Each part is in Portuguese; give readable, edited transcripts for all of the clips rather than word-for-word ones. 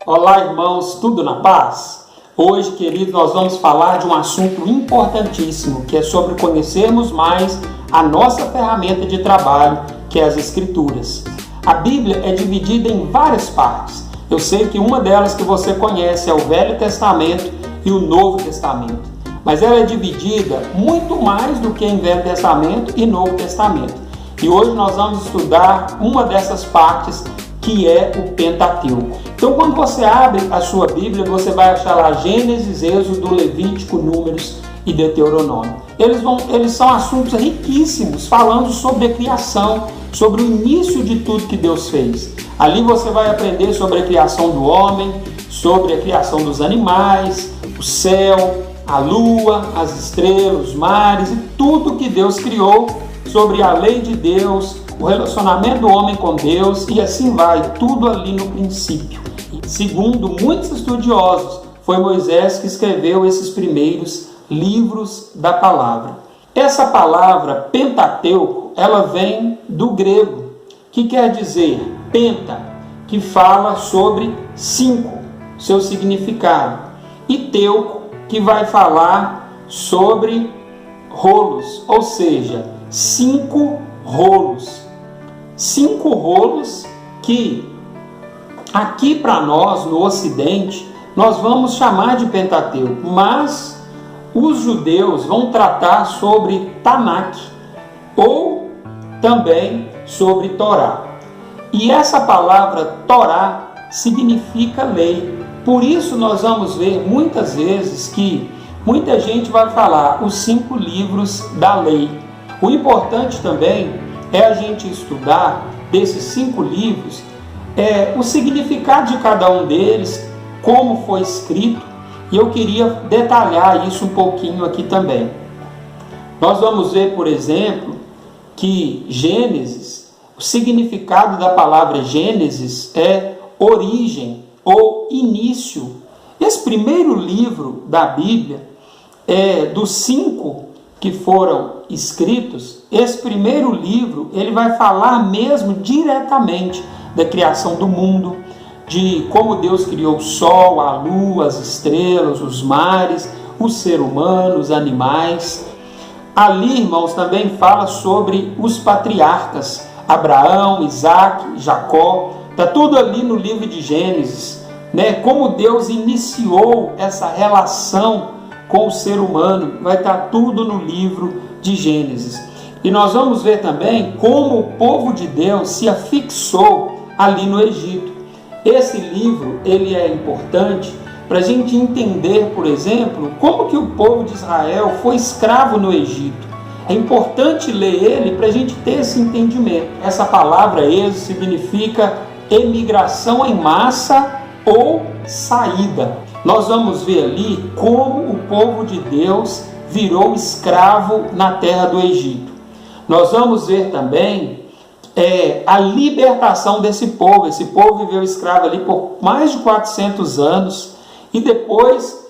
Olá, irmãos, tudo na paz? Hoje, queridos, nós vamos falar de um assunto importantíssimo, que é sobre conhecermos mais a nossa ferramenta de trabalho, que é as Escrituras. A Bíblia é dividida em várias partes. Eu sei que uma delas que você conhece é o Velho Testamento e o Novo Testamento. Mas ela é dividida muito mais do que em Velho Testamento e Novo Testamento. E hoje nós vamos estudar uma dessas partes, que é o Pentateuco. Então, quando você abre a sua Bíblia, você vai achar lá Gênesis, Êxodo, Levítico, Números e Deuteronômio. Eles são assuntos riquíssimos, falando sobre a criação, sobre o início de tudo que Deus fez. Ali você vai aprender sobre a criação do homem, sobre a criação dos animais, o céu, a lua, as estrelas, os mares e tudo que Deus criou, sobre a lei de Deus, o relacionamento do homem com Deus e assim vai, tudo ali no princípio. Segundo muitos estudiosos, foi Moisés que escreveu esses primeiros livros da palavra. Essa palavra Pentateuco, ela vem do grego, que quer dizer penta, que fala sobre 5, seu significado, e teuco, que vai falar sobre rolos, ou seja, 5 rolos. 5 rolos que aqui para nós, no Ocidente, nós vamos chamar de Pentateuco, mas os judeus vão tratar sobre Tanakh ou também sobre Torá. E essa palavra Torá significa lei. Por isso nós vamos ver muitas vezes que muita gente vai falar os 5 livros da lei. O importante também é a gente estudar desses 5 livros, o significado de cada um deles, como foi escrito, e eu queria detalhar isso um pouquinho aqui também. Nós vamos ver, por exemplo, que Gênesis, o significado da palavra Gênesis é origem ou início. Esse primeiro livro da Bíblia, dos 5 que foram escritos, esse primeiro livro ele vai falar mesmo diretamente da criação do mundo, de como Deus criou o sol, a lua, as estrelas, os mares, o ser humano, os animais. Ali, irmãos, também fala sobre os patriarcas, Abraão, Isaac, Jacó. Está tudo ali no livro de Gênesis, né? Como Deus iniciou essa relação com o ser humano, vai estar tudo no livro de Gênesis. E nós vamos ver também como o povo de Deus se afixou ali no Egito. Esse livro ele é importante para a gente entender, por exemplo, como que o povo de Israel foi escravo no Egito. É importante ler ele para a gente ter esse entendimento. Essa palavra êxodo significa emigração em massa ou saída. Nós vamos ver ali como o povo de Deus virou escravo na terra do Egito. Nós vamos ver também a libertação desse povo. Esse povo viveu escravo ali por mais de 400 anos e depois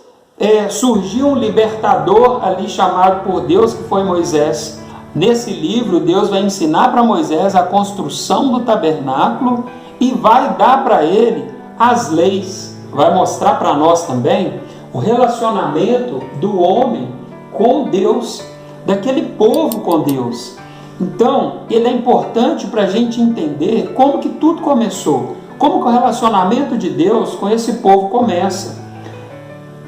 surgiu um libertador ali chamado por Deus, que foi Moisés. Nesse livro, Deus vai ensinar para Moisés a construção do tabernáculo e vai dar para ele as leis. Vai mostrar para nós também o relacionamento do homem com Deus, daquele povo com Deus. Então, ele é importante para a gente entender como que tudo começou, como que o relacionamento de Deus com esse povo começa.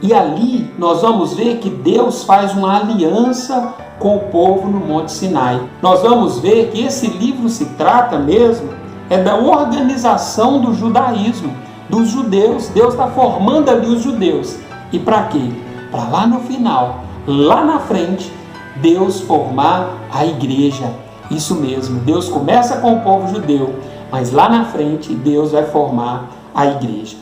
E ali nós vamos ver que Deus faz uma aliança com o povo no Monte Sinai. Nós vamos ver que esse livro se trata mesmo da organização do judaísmo, dos judeus. Deus está formando ali os judeus. E para quê? Para lá no final, lá na frente, Deus formar a igreja. Isso mesmo, Deus começa com o povo judeu, mas lá na frente Deus vai formar a igreja.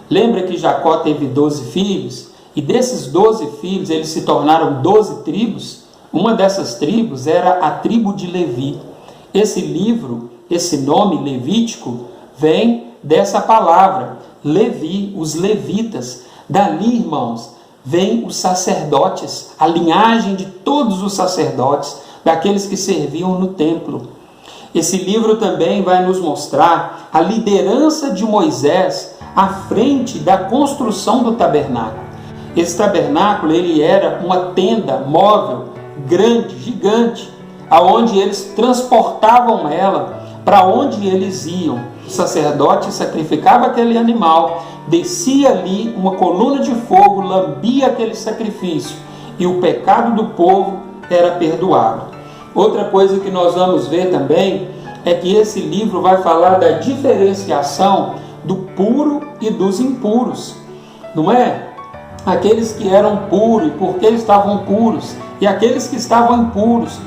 Lembra que Jacó teve 12 filhos? E desses 12 filhos, eles se tornaram 12 tribos. Uma dessas tribos era a tribo de Levi. Esse livro, esse nome Levítico, vem dessa palavra, Levi, os levitas. Dali, irmãos, vem os sacerdotes, a linhagem de todos os sacerdotes, daqueles que serviam no templo. Esse livro também vai nos mostrar a liderança de Moisés à frente da construção do tabernáculo. Esse tabernáculo ele era uma tenda móvel, grande, gigante, aonde eles transportavam ela para onde eles iam. O sacerdote sacrificava aquele animal, descia ali uma coluna de fogo, lambia aquele sacrifício e o pecado do povo era perdoado. Outra coisa que nós vamos ver também é que esse livro vai falar da diferenciação do puro e dos impuros, não é? Aqueles que eram puros e por que estavam puros, e aqueles que estavam impuros,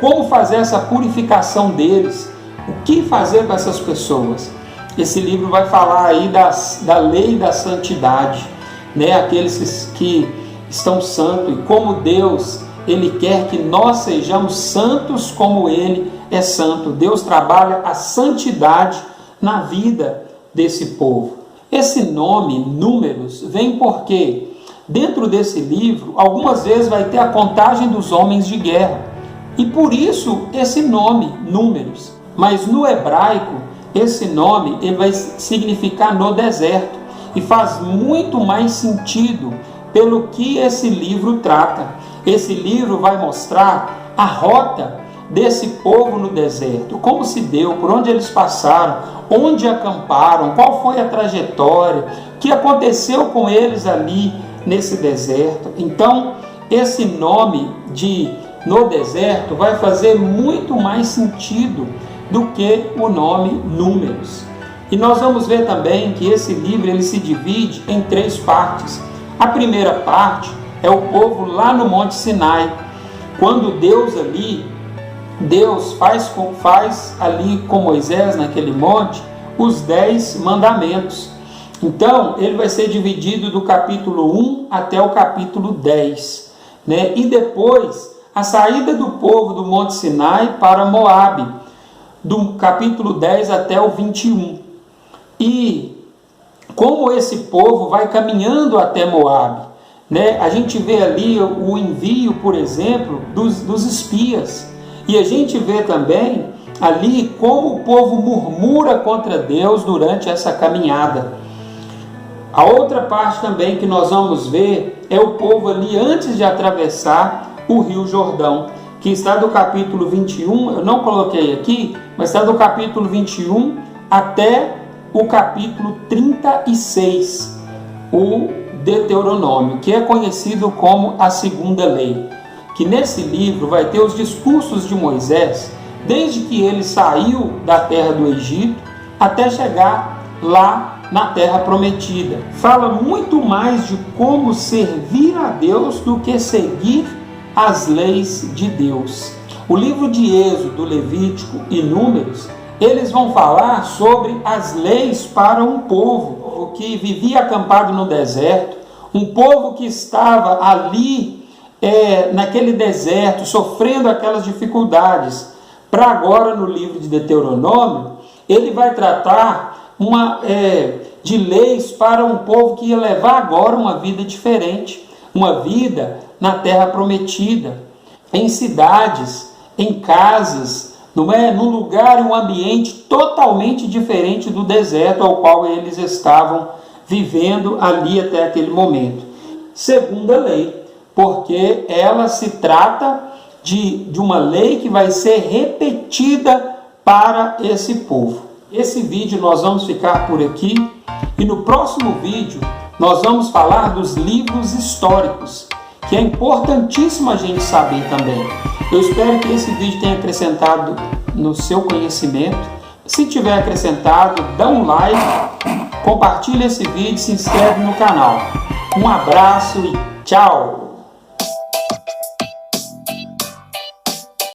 como fazer essa purificação deles, o que fazer com essas pessoas. Esse livro vai falar aí da lei da santidade, né? Aqueles que estão santos e como Deus, Ele quer que nós sejamos santos como Ele é santo. Deus trabalha a santidade na vida desse povo. Esse nome, Números, vem porque dentro desse livro, algumas vezes vai ter a contagem dos homens de guerra. E por isso esse nome, Números. Mas no hebraico, esse nome ele vai significar no deserto. E faz muito mais sentido pelo que esse livro trata. Esse livro vai mostrar a rota desse povo no deserto, como se deu, por onde eles passaram, onde acamparam, qual foi a trajetória, o que aconteceu com eles ali nesse deserto. Então, esse nome de no deserto vai fazer muito mais sentido do que o nome Números. E nós vamos ver também que esse livro ele se divide em 3 partes. A primeira parte é o povo lá no Monte Sinai, quando Deus faz ali com Moisés naquele monte os 10 mandamentos. Então ele vai ser dividido do capítulo 1 até o capítulo 10, né? E depois a saída do povo do Monte Sinai para Moabe, do capítulo 10 até o 21. E como esse povo vai caminhando até Moabe, né? A gente vê ali o envio, por exemplo, dos espias. E a gente vê também ali como o povo murmura contra Deus durante essa caminhada. A outra parte também que nós vamos ver é o povo ali antes de atravessar o Rio Jordão, que está do capítulo 21, eu não coloquei aqui, mas está do capítulo 21 até o capítulo 36, o Deuteronômio, que é conhecido como a segunda lei. Que nesse livro vai ter os discursos de Moisés, desde que ele saiu da terra do Egito até chegar lá na terra prometida. Fala muito mais de como servir a Deus do que seguir as leis de Deus. O livro de Êxodo, Levítico e Números, eles vão falar sobre as leis para um povo que vivia acampado no deserto, um povo que estava ali naquele deserto, sofrendo aquelas dificuldades. Para agora, no livro de Deuteronômio, ele vai tratar de leis para um povo que ia levar agora uma vida diferente, uma vida na terra prometida, em cidades, em casas, num lugar e um ambiente totalmente diferente do deserto ao qual eles estavam vivendo ali até aquele momento. Segunda lei, porque ela se trata de uma lei que vai ser repetida para esse povo. Esse vídeo nós vamos ficar por aqui e no próximo vídeo nós vamos falar dos livros históricos, que é importantíssimo a gente saber também. Eu espero que esse vídeo tenha acrescentado no seu conhecimento. Se tiver acrescentado, dá um like, compartilha esse vídeo e se inscreve no canal. Um abraço e tchau!